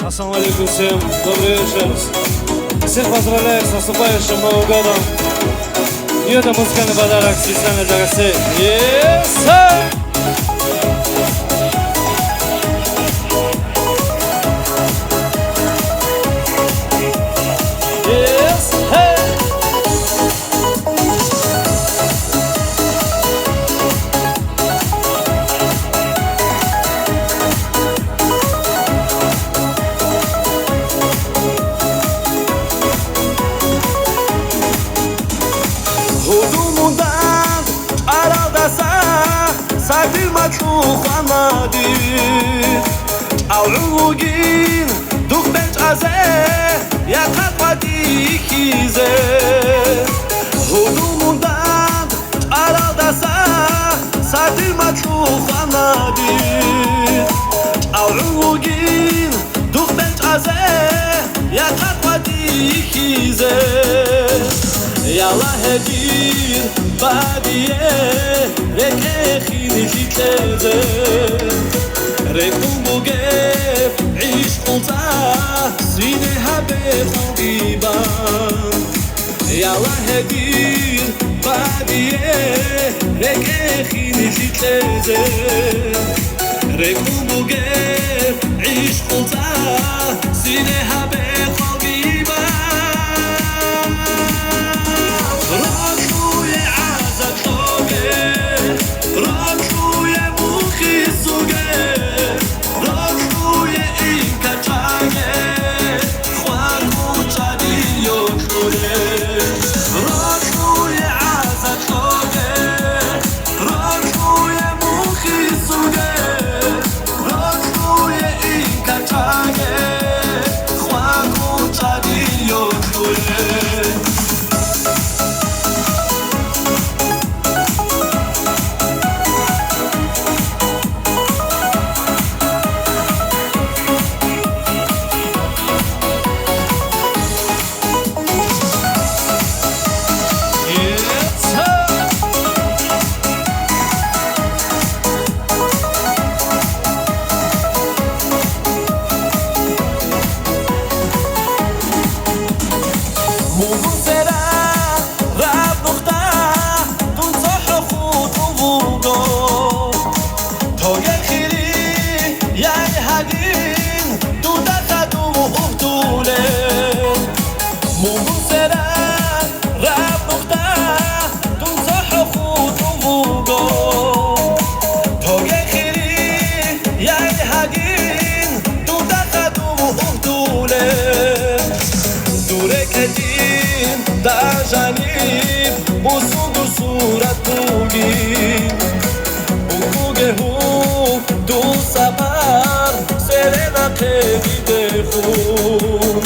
Ассаламу алейкум всем, добрый вечер. Всех поздравляю с наступающим Новым годом. И это музыкальный подарок специально для гостей. Yes, sir! ساعتين ما تشوف عنادي عوجين دوك بنت عزاه يا خطوتي كيزه هدوم داد على دسا ساعتين ما تشوف عنادي عوجين دوك بنت عزاه يا خطوتي كيزه يلا هدير باديه لك خيني تلازه ركوم وقف عيش قلطة سينها بخطيبان يلا هدير باديه لك خيني تلازه ركوم وقف عيش قلطة سينها بخطيبان در جانب بوسود و صورت بودیم بگوگه هو دو سپر سرنا قیده خون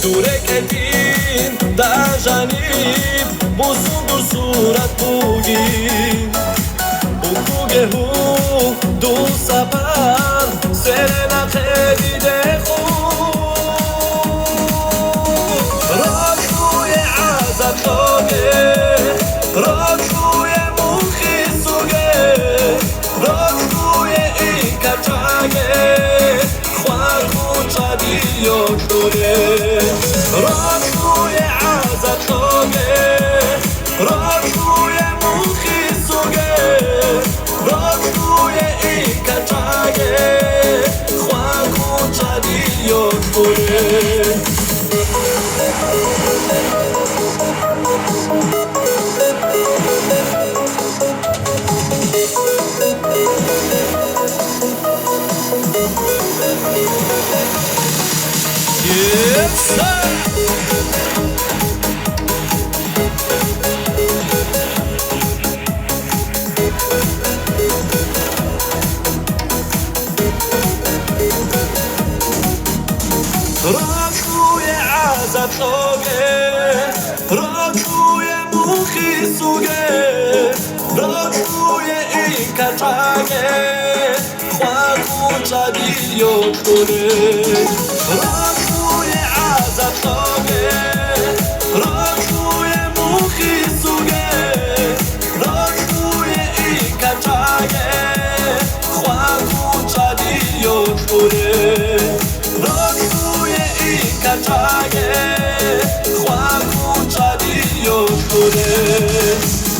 دوره کتین در جانب بوسود و صورت بودیم بگوگه هو دو سپر سرنا قیده خون روی مخی سوگه روی این کچاگه خواه خوچادی یکتوره روی عزت خوگه روی مخی سوگه روی این کچاگه خواه خوچادی یکتوره Yes, sir. روی عزت خوگه روی مخی سوگه روی این کچاگه خواه خوچادی یکتوره روی عزت خوگه روی مخی سوگه روی این کچاگه خواه خوچادی یکتوره جای خواکو چادی و شده